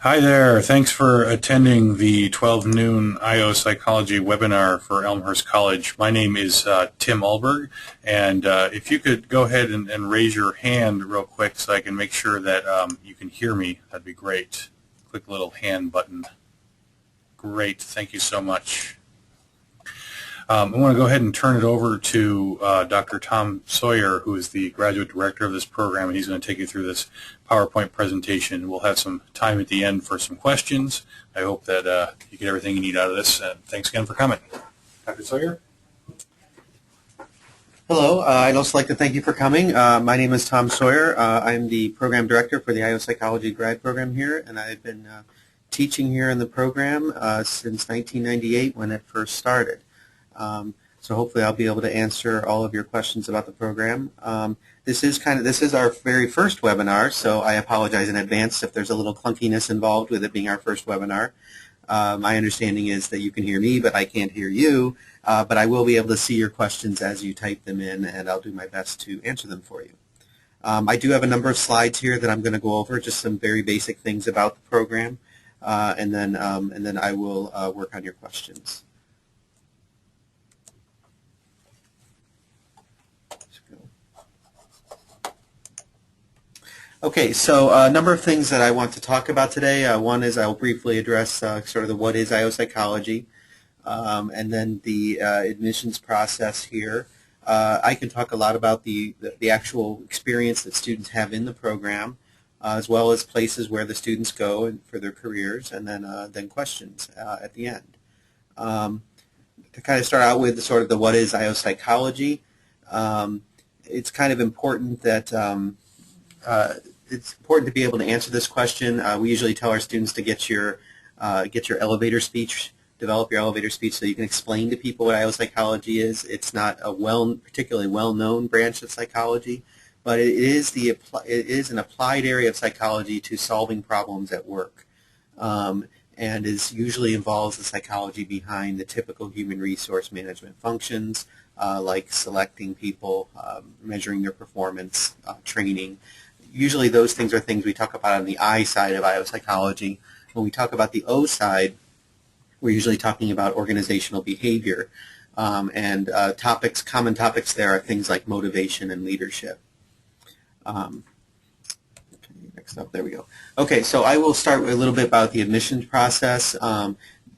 Hi there. Thanks for attending the 12 noon IO Psychology webinar for Elmhurst College. My name is Tim Alberg, and if you could go ahead and raise your hand real quick so I can make sure that you can hear me, that'd be great. Click the little hand button. Great. Thank you so much. I want to go ahead and turn it over to Dr. Tom Sawyer, who is the graduate director of this program, and he's going to take you through this PowerPoint presentation. We'll have some time at the end for some questions. I hope that you get everything you need out of this, and thanks again for coming. Dr. Sawyer? Hello, I'd also like to thank you for coming. My name is Tom Sawyer. I'm the program director for the IO Psychology grad program here, and I've been teaching here in the program since 1998 when it first started. So hopefully I'll be able to answer all of your questions about the program. This is our very first webinar, so I apologize in advance if there's a little clunkiness involved with it being our first webinar. My understanding is that you can hear me, but I can't hear you. But I will be able to see your questions as you type them in, and I'll do my best to answer them for you. I do have a number of slides here that I'm going to go over, just some very basic things about the program, and then I will work on your questions. Okay, so a number of things that I want to talk about today. One is I'll briefly address sort of the what is IO psychology, and then the admissions process here. I can talk a lot about the actual experience that students have in the program, as well as places where the students go for their careers, and then questions at the end. To kind of start out with sort of the what is IO psychology, it's kind of important that it's important to be able to answer this question. We usually tell our students to get your elevator speech, develop your elevator speech so you can explain to people what IO psychology is. It's not a particularly well-known branch of psychology, but it is an applied area of psychology to solving problems at work, and usually involves the psychology behind the typical human resource management functions, like selecting people, measuring their performance, training. Usually those things are things we talk about on the I side of IO psychology. When we talk about the O side, we're usually talking about organizational behavior. And common topics there are things like motivation and leadership. Okay, next up, there we go. Okay, so I will start with a little bit about the admissions process.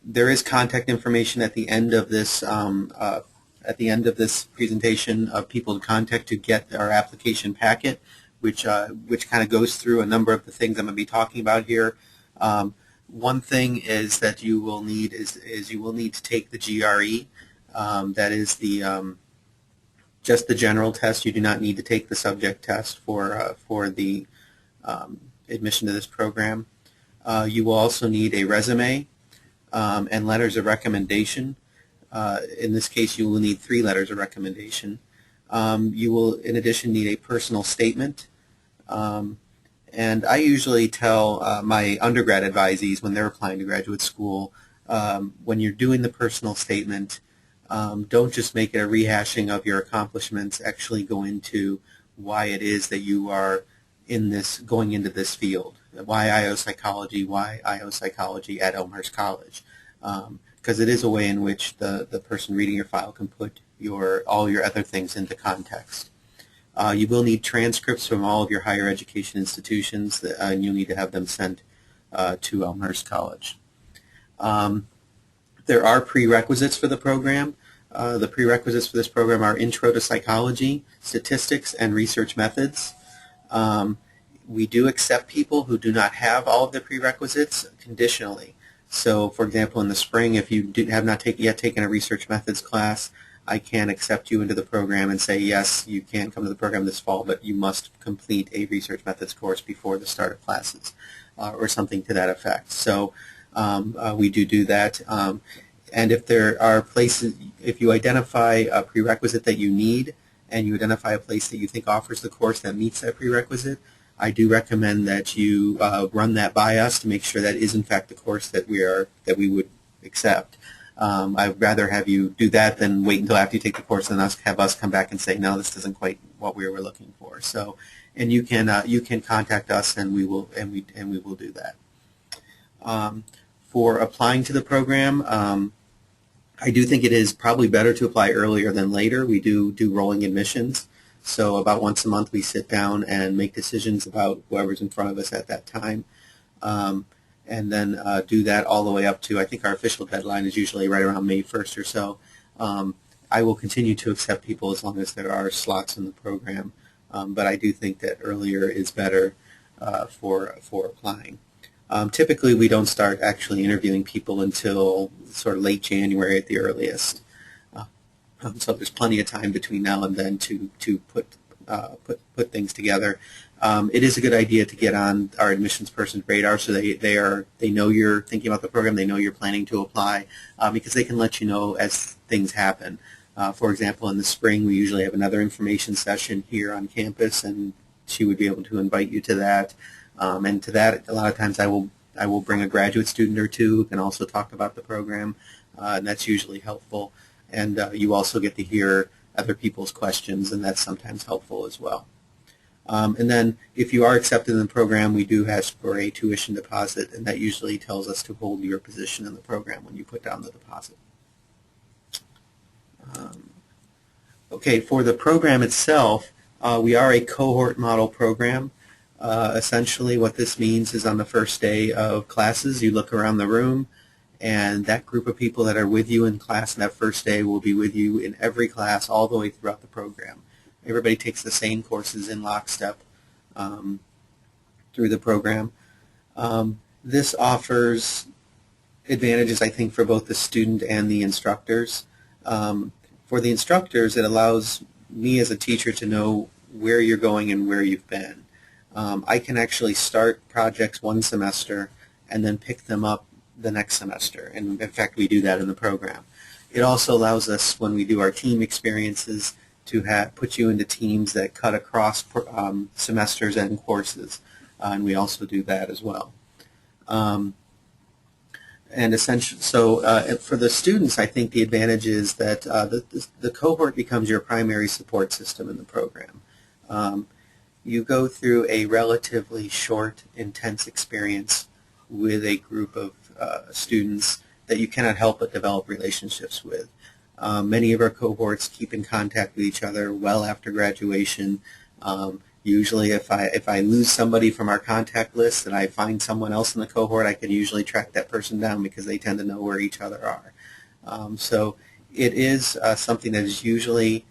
There is contact information at the end of this presentation of people to contact to get our application packet, which kind of goes through a number of the things I'm going to be talking about here. One thing is that you will need to take the GRE. That is just the general test. You do not need to take the subject test for the admission to this program. You will also need a resume and letters of recommendation. In this case, you will need 3 letters of recommendation. You will, in addition, need a personal statement. And I usually tell my undergrad advisees when they're applying to graduate school, when you're doing the personal statement, don't just make it a rehashing of your accomplishments. Actually go into why it is that you are going into this field. Why IO psychology? Why IO psychology at Elmhurst College? Because it is a way in which the person reading your file can put all your other things into context. You will need transcripts from all of your higher education institutions, and you'll need to have them sent to Elmhurst College. There are prerequisites for the program. The prerequisites for this program are Intro to Psychology, Statistics, and Research Methods. We do accept people who do not have all of the prerequisites conditionally. So, for example, in the spring, if you have not yet taken a Research Methods class, I can accept you into the program and say, yes, you can come to the program this fall, but you must complete a research methods course before the start of classes, or something to that effect. So we do that. And if there are places, if you identify a prerequisite that you need and you identify a place that you think offers the course that meets that prerequisite, I do recommend that you run that by us to make sure that is in fact the course that we would accept. I'd rather have you do that than wait until after you take the course and have us come back and say, no, this isn't quite what we were looking for. So, and you can contact us and we will do that. For applying to the program, I do think it is probably better to apply earlier than later. We do rolling admissions. So about once a month we sit down and make decisions about whoever's in front of us at that time. And then do that all the way up to, I think our official deadline is usually right around May 1st or so. I will continue to accept people as long as there are slots in the program. But I do think that earlier is better for applying. Typically, we don't start actually interviewing people until sort of late January at the earliest. So there's plenty of time between now and then to put things together. It is a good idea to get on our admissions person's radar, so they know you're thinking about the program, they know you're planning to apply, because they can let you know as things happen. For example, in the spring, we usually have another information session here on campus, and she would be able to invite you to that. And to that, a lot of times I will bring a graduate student or two who can also talk about the program, and that's usually helpful. And you also get to hear other people's questions, and that's sometimes helpful as well. And then if you are accepted in the program, we do ask for a tuition deposit, and that usually tells us to hold your position in the program when you put down the deposit. Okay, for the program itself, we are a cohort model program. Essentially what this means is on the first day of classes, you look around the room, and that group of people that are with you in class on that first day will be with you in every class all the way throughout the program. Everybody takes the same courses in lockstep through the program. This offers advantages, I think, for both the student and the instructors. For the instructors, it allows me as a teacher to know where you're going and where you've been. I can actually start projects one semester and then pick them up the next semester, and in fact we do that in the program. It also allows us, when we do our team experiences, to put you into teams that cut across semesters and courses, and we also do that as well. And essentially, so for the students, I think the advantage is that the cohort becomes your primary support system in the program. You go through a relatively short, intense experience with a group of students that you cannot help but develop relationships with. Many of our cohorts keep in contact with each other well after graduation. Usually if I lose somebody from our contact list and I find someone else in the cohort, I can usually track that person down because they tend to know where each other are. So it is something that is usually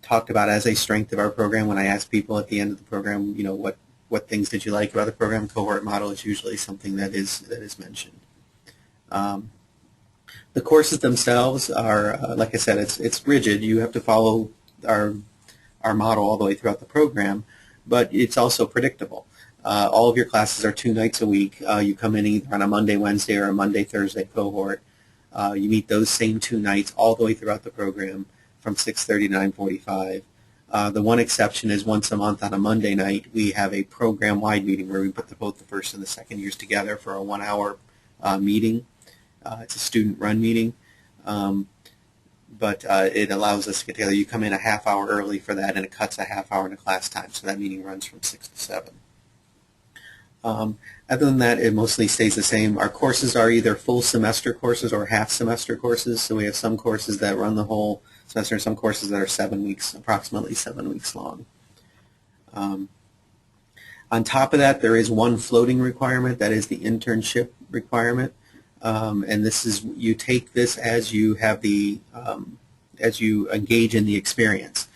talked about as a strength of our program. When I ask people at the end of the program, you know, what things did you like about the program, cohort model is usually something that is mentioned. The courses themselves are, like I said, it's rigid. You have to follow our model all the way throughout the program, but it's also predictable. All of your classes are 2 nights a week. You come in either on a Monday, Wednesday, or a Monday, Thursday cohort. You meet those same 2 nights all the way throughout the program from 6:30 to 9:45. The one exception is once a month on a Monday night, we have a program-wide meeting where we put both the first and the second years together for a 1-hour meeting. It's a student-run meeting, but it allows us to get together. You come in a half hour early for that, and it cuts a half hour into class time, so that meeting runs from 6 to 7. Other than that, it mostly stays the same. Our courses are either full semester courses or half semester courses, so we have some courses that run the whole semester and some courses that are 7 weeks, approximately 7 weeks long. On top of that, there is one floating requirement, that is the internship requirement. And this is, you take this as you have as you engage in the experience.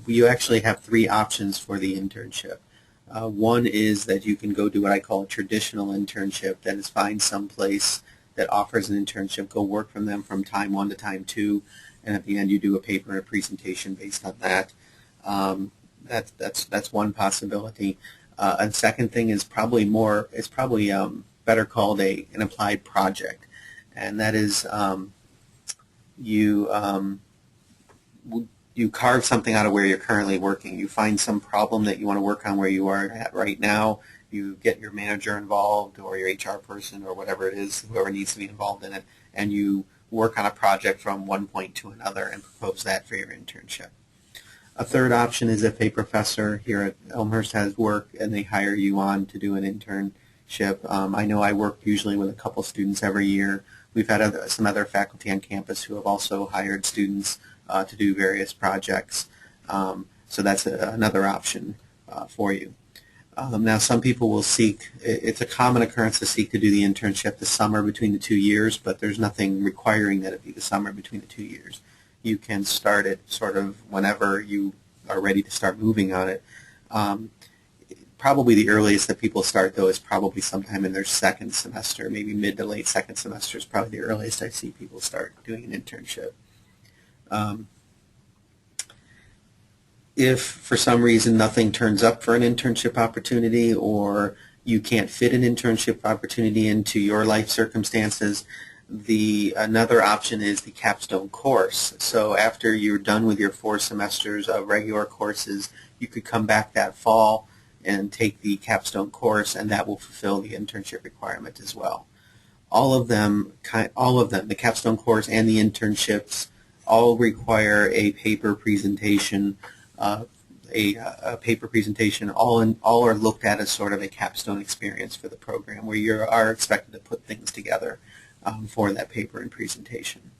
You actually have 3 options for the internship. One is that you can go do what I call a traditional internship, that is find some place that offers an internship, go work from them from time 1 to time 2, and at the end you do a paper and a presentation based on that. That's one possibility. A second thing is probably better called an applied project, and that is you carve something out of where you're currently working. You find some problem that you want to work on where you are at right now. You get your manager involved or your HR person or whatever it is, whoever needs to be involved in it, and you work on a project from one point to another and propose that for your internship. A third option is if a professor here at Elmhurst has work and they hire you on to do an internship internship. I know I work usually with a couple students every year. We've had some other faculty on campus who have also hired students to do various projects. So that's another option for you. Now, some people will seek, it's a common occurrence to seek to do the internship the summer between the 2 years, but there's nothing requiring that it be the summer between the 2 years. You can start it sort of whenever you are ready to start moving on it. Probably the earliest that people start, though, is probably sometime in their second semester, maybe mid to late second semester is probably the earliest I see people start doing an internship. If for some reason nothing turns up for an internship opportunity, or you can't fit an internship opportunity into your life circumstances, another option is the capstone course. So after you're done with your 4 semesters of regular courses, you could come back that fall and take the capstone course, and that will fulfill the internship requirement as well. All of them, the capstone course and the internships, all require a paper presentation. A paper presentation. All are looked at as sort of a capstone experience for the program, where you are expected to put things together for that paper and presentation.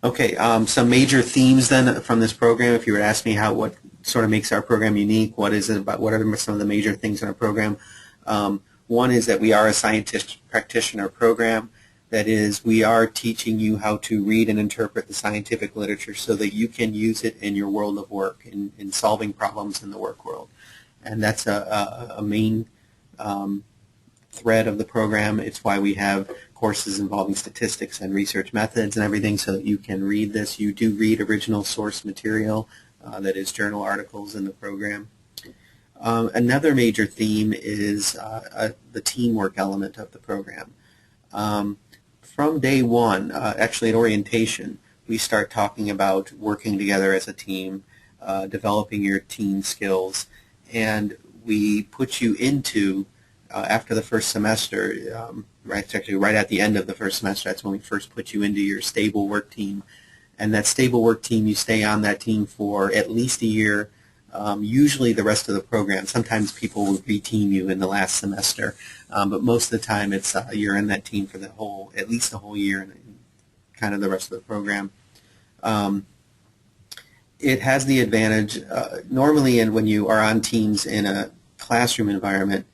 Okay, some major themes then from this program. If you were to ask me what sort of makes our program unique, what is it about? What are some of the major things in our program? One is that we are a scientist practitioner program. That is, we are teaching you how to read and interpret the scientific literature so that you can use it in your world of work, in solving problems in the work world. And that's a main thread of the program. It's why we have courses involving statistics and research methods and everything, so that you can read this. You do read original source material, that is journal articles in the program. Another major theme is the teamwork element of the program. From day one, actually at orientation, we start talking about working together as a team, developing your team skills, and we put you into, after the first semester, right at the end of the first semester, that's when we first put you into your stable work team. And that stable work team, you stay on that team for at least a year, usually the rest of the program. Sometimes people will re-team you in the last semester, but most of the time it's you're in that team for at least the whole year, and kind of the rest of the program. It has the advantage, normally, and when you are on teams in a classroom environment,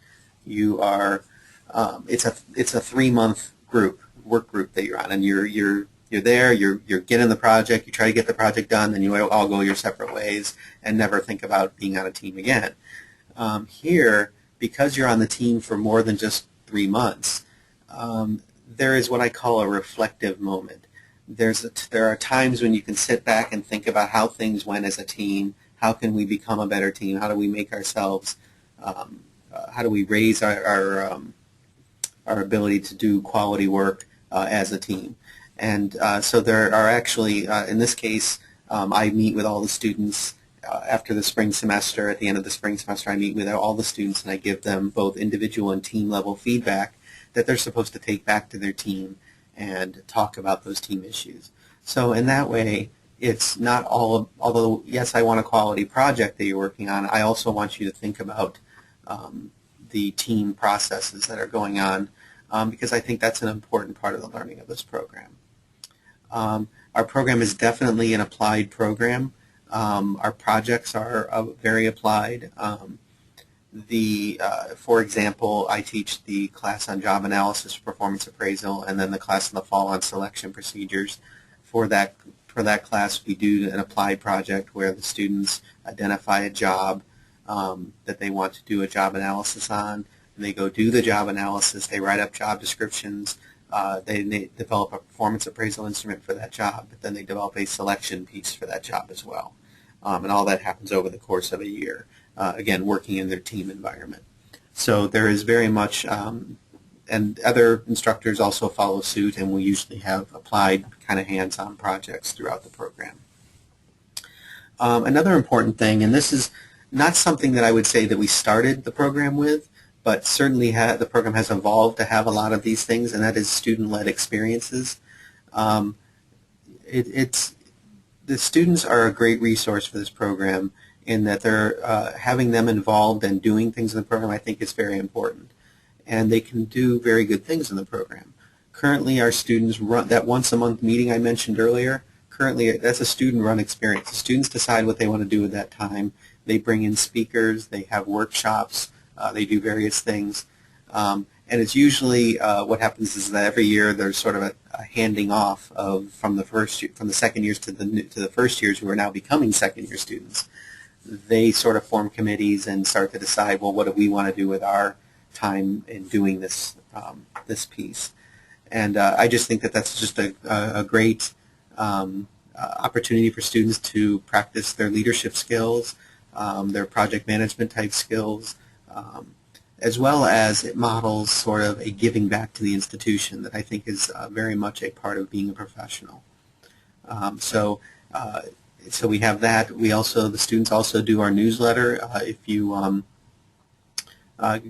you are it's a 3-month work group that you're on, and you're there, you're getting the project, you try to get the project done, then you all go your separate ways and never think about being on a team again. Here, because you're on the team for more than just 3 months, there is what I call a reflective moment. There are times when you can sit back and think about how things went as a team, how can we become a better team, how do we make ourselves, how do we raise our ability to do quality work as a team. And so there are actually, in this case, I meet with all the students after the spring semester. At the end of the spring semester, I meet with all the students, and I give them both individual and team level feedback that they're supposed to take back to their team and talk about those team issues. So in that way, it's not although yes, I want a quality project that you're working on, I also want you to think about the team processes that are going on, because I think that's an important part of the learning of this program. Our program is definitely an applied program. Our projects are very applied. For example, I teach the class on job analysis, performance appraisal, and then the class in the fall on selection procedures. For that class, we do an applied project where the students identify a job that they want to do a job analysis on, and they go do the job analysis. They write up job descriptions. They develop a performance appraisal instrument for that job, but then they develop a selection piece for that job as well. And all that happens over the course of a year, again, working in their team environment. So there is very much, and other instructors also follow suit, and we usually have applied kind of hands-on projects throughout the program. Another important thing, and this is not something that I would say that we started the program with, but certainly the program has evolved to have a lot of these things, and that is student-led experiences. The students are a great resource for this program in that they're having them involved and doing things in the program, I think is very important. And they can do very good things in the program. Currently, our students run that once a month meeting I mentioned earlier. Currently, that's a student-run experience. The students decide what they want to do with that time. They bring in speakers, they have workshops, they do various things. And it's usually what happens is that every year there's sort of a handing off from the second years to the first years who are now becoming second-year students. They sort of form committees and start to decide, well, what do we want to do with our time in doing this this piece? And I just think that that's just a great opportunity for students to practice their leadership skills, their project management type skills, as well as it models sort of a giving back to the institution that I think is very much a part of being a professional. So we have that. The students also do our newsletter. If you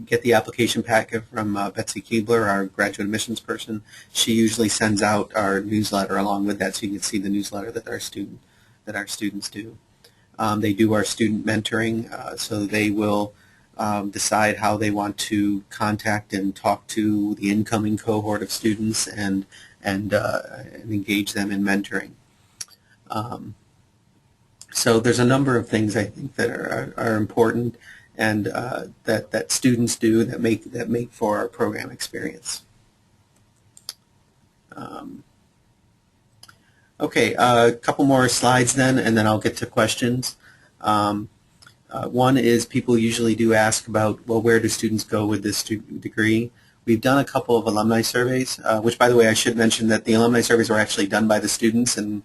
get the application packet from Betsy Keebler, our graduate admissions person, she usually sends out our newsletter along with that, so you can see the newsletter that our students do. They do our student mentoring, so they will decide how they want to contact and talk to the incoming cohort of students and engage them in mentoring. So there's a number of things I think that are important and that students do that make for our program experience. Okay, a couple more slides then, and then I'll get to questions. One is people usually do ask about, well, where do students go with this degree? We've done a couple of alumni surveys, which, by the way, I should mention that the alumni surveys were actually done by the students and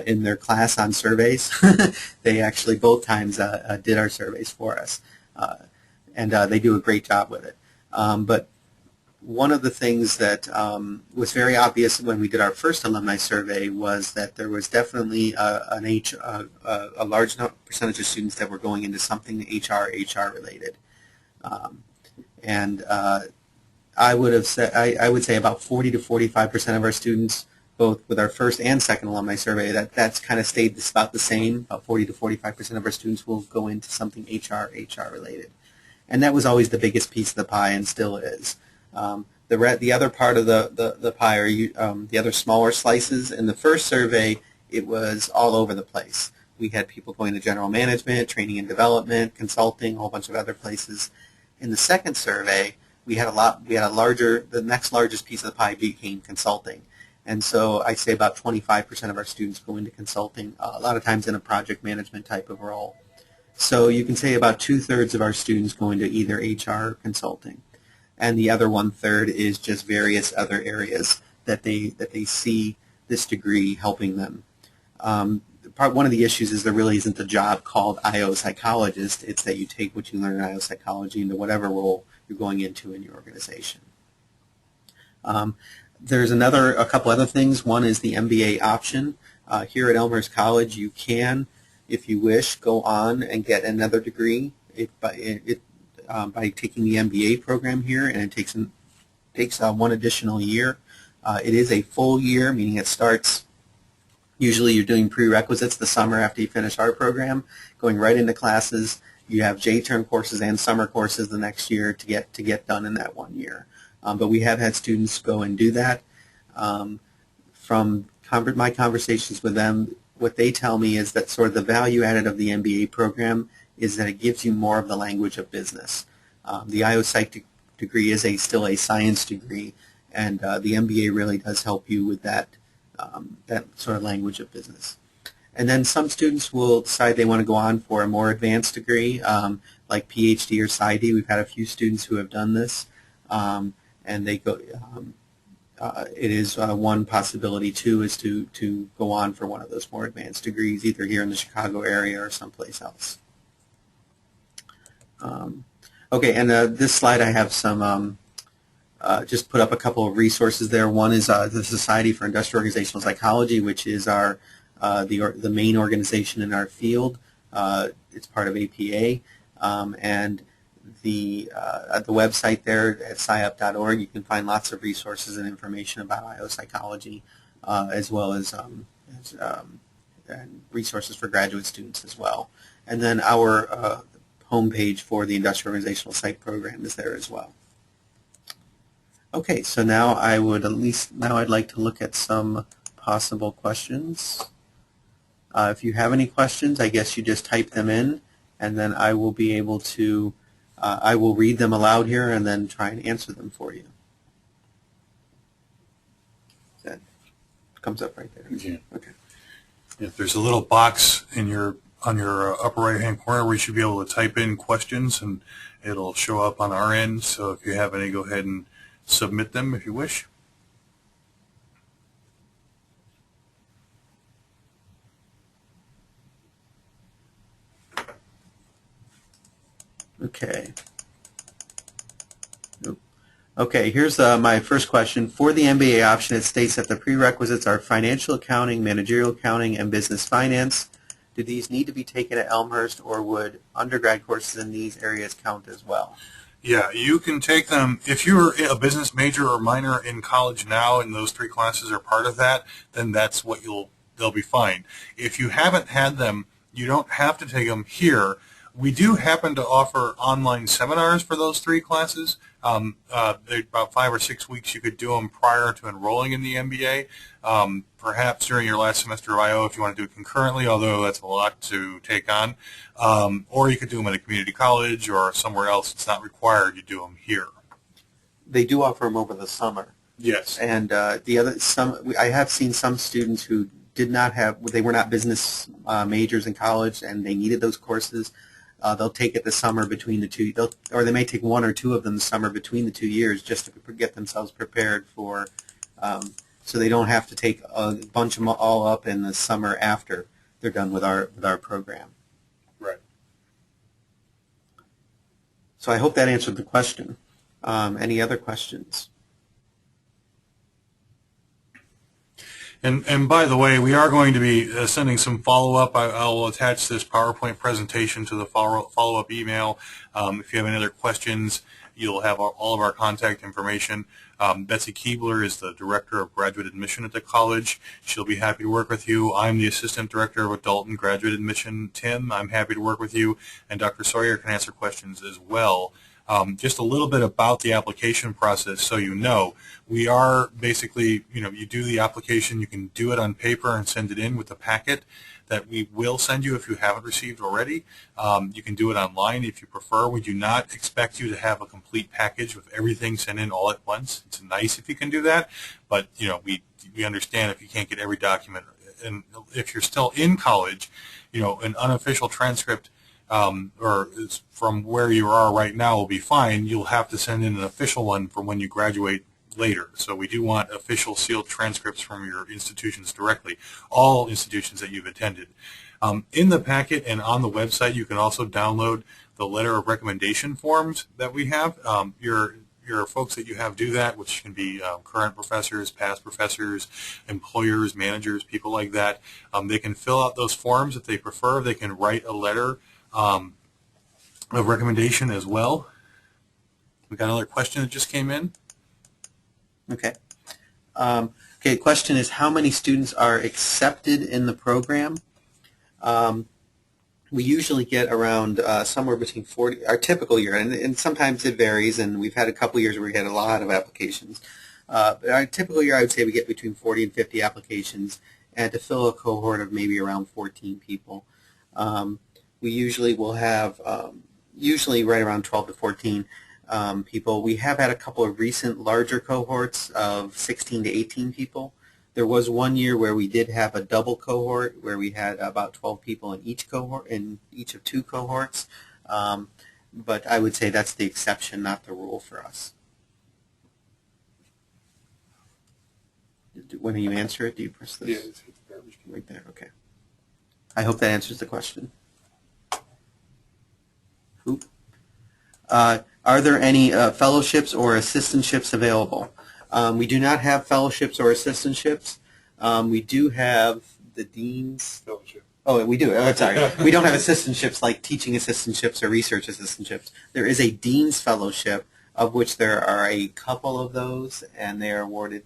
in their class on surveys. They actually both times did our surveys for us, and they do a great job with it. But one of the things that was very obvious when we did our first alumni survey was that there was definitely a large percentage of students that were going into something HR related, and I would say about 40 to 45% of our students, both with our first and second alumni survey, that's kind of stayed about the same. About 40 to 45% of our students will go into something HR related, and that was always the biggest piece of the pie and still is. The other part of the pie are the other smaller slices. In the first survey, it was all over the place. We had people going to general management, training and development, consulting, a whole bunch of other places. In the second survey, we had the next largest piece of the pie became consulting. And so I say about 25% of our students go into consulting, a lot of times in a project management type of role. So you can say about 2/3 of our students go into either HR or consulting. And the other 1/3 is just various other areas that they see this degree helping them. One of the issues is there really isn't a job called IO psychologist. It's that you take what you learn in IO psychology into whatever role you're going into in your organization. There's a couple other things. One is the MBA option. Here at Elmhurst College, you can, if you wish, go on and get another degree by taking the MBA program here, and it takes one additional year. It is a full year, meaning it starts, usually you're doing prerequisites the summer after you finish our program, going right into classes. You have J-term courses and summer courses the next year to get done in that 1 year. But we have had students go and do that. From my conversations with them, what they tell me is that sort of the value added of the MBA program is that it gives you more of the language of business. The IO Psych degree is still a science degree, and the MBA really does help you with that sort of language of business. And then some students will decide they want to go on for a more advanced degree, like PhD or PsyD. We've had a few students who have done this, and they go. It is one possibility too, is to go on for one of those more advanced degrees, either here in the Chicago area or someplace else. Okay, and this slide I have some. Just put up a couple of resources there. One is the Society for Industrial Organizational Psychology, which is the main organization in our field. It's part of APA, and at the website there at sciup.org, you can find lots of resources and information about IO psychology, as well as and resources for graduate students as well. And then our homepage for the Industrial Organizational Site Program is there as well. Okay, so now I'd like to look at some possible questions. If you have any questions, I guess you just type them in, and then I will be able to, I will read them aloud here and then try and answer them for you. That comes up right there. Yeah. Okay. If there's a little box in on your upper right-hand corner where you should be able to type in questions, and it'll show up on our end. So if you have any, go ahead and submit them if you wish. Okay. Okay, here's my first question. For the MBA option, it states that the prerequisites are financial accounting, managerial accounting, and business finance. Do these need to be taken at Elmhurst, or would undergrad courses in these areas count as well? Yeah, you can take them. If you're a business major or minor in college now and those 3 classes are part of that, then that's what they'll be fine. If you haven't had them, you don't have to take them here. We do happen to offer online seminars for those 3 classes. They're about 5 or 6 weeks. You could do them prior to enrolling in the MBA. Perhaps during your last semester of IO if you want to do it concurrently, although that's a lot to take on. Or you could do them at a community college or somewhere else. It's not required you do them here. They do offer them over the summer. Yes. And I have seen some students who they were not business majors in college and they needed those courses. They'll take it the summer between the 2, or they may take 1 or 2 of them the summer between the 2 years just to get themselves prepared for, so they don't have to take a bunch of them all up in the summer after they're done with our program. Right. So I hope that answered the question. Any other questions? And by the way, we are going to be sending some follow-up. I'll attach this PowerPoint presentation to the follow-up email. If you have any other questions, you'll have all of our contact information. Betsy Keebler is the Director of Graduate Admission at the college. She'll be happy to work with you. I'm the Assistant Director of Adult and Graduate Admission. Tim, I'm happy to work with you. And Dr. Sawyer can answer questions as well. Just a little bit about the application process so you know. We are basically, you do the application, you can do it on paper and send it in with the packet that we will send you if you haven't received already. You can do it online if you prefer. We do not expect you to have a complete package with everything sent in all at once. It's nice if you can do that, but we understand if you can't get every document. And if you're still in college, an unofficial transcript or from where you are right now will be fine. You'll have to send in an official one from when you graduate later. So we do want official sealed transcripts from your institutions directly, all institutions that you've attended. In the packet and on the website, you can also download the letter of recommendation forms that we have. Your folks that you have do that, which can be current professors, past professors, employers, managers, people like that. They can fill out those forms if they prefer. They can write a letter of recommendation as well. We got another question that just came in. Okay. Okay. Question is, how many students are accepted in the program? We usually get around somewhere between 40. Our typical year, and sometimes it varies, and we've had a couple years where we had a lot of applications. But our typical year, I would say we get between 40 and 50 applications, and to fill a cohort of maybe around 14 people. We usually will have usually right around 12 to 14 people. We have had a couple of recent larger cohorts of 16 to 18 people. There was one year where we did have a double cohort where we had about 12 people in each cohort, in each of 2 cohorts. But I would say that's the exception, not the rule for us. When you answer it, do you press this? Yeah, it's garbage. Right there, okay. I hope that answers the question. Oop. Are there any fellowships or assistantships available? We do not have fellowships or assistantships. We do have the dean's Fellowship. Oh, we do. Oh, sorry. We don't have assistantships like teaching assistantships or research assistantships. There is a dean's fellowship, of which there are a couple of those, and they are awarded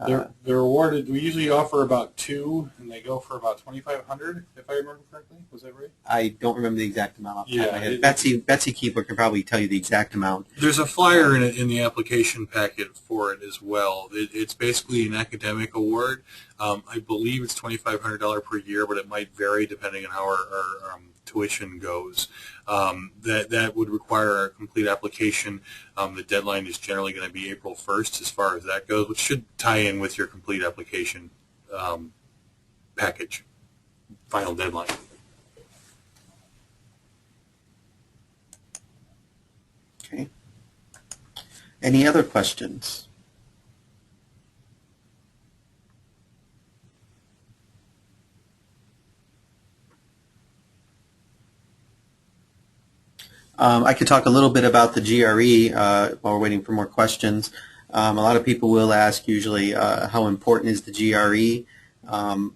They're awarded. We usually offer about two, and they go for about 2,500, if I remember correctly. Was that right? I don't remember the exact amount off the top of my head. Yeah, Betsy Keeper can probably tell you the exact amount. there's a flyer in the application packet for it as well. It's basically an academic award. I believe it's $2,500 per year, but it might vary depending on how our tuition goes. That would require a complete application. The deadline is generally going to be April 1st as far as that goes, which should tie in with your complete application package, final deadline. Okay. Any other questions? I could talk a little bit about the GRE while we're waiting for more questions. A lot of people will ask usually how important is the GRE.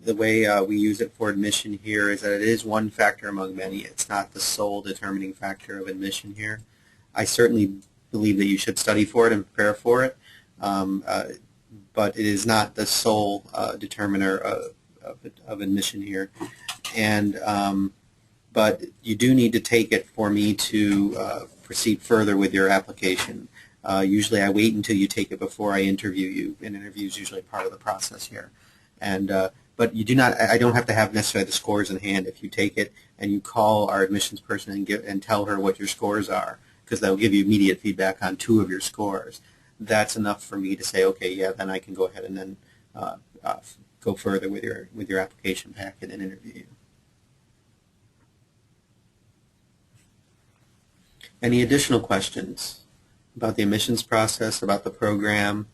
The way we use it for admission here is that it is one factor among many. It's not the sole determining factor of admission here. I certainly believe that you should study for it and prepare for it, but it is not the sole determiner of admission here. And but you do need to take it for me to proceed further with your application. Usually I wait until you take it before I interview you, and interview is usually part of the process here. And but you do not. I don't have to have necessarily the scores in hand. If you take it and you call our admissions person and tell her what your scores are, because that will give you immediate feedback on 2 of your scores, that's enough for me to say, okay, yeah, then I can go ahead and then go further with your application packet and interview you. Any additional questions about the admissions process, about the program?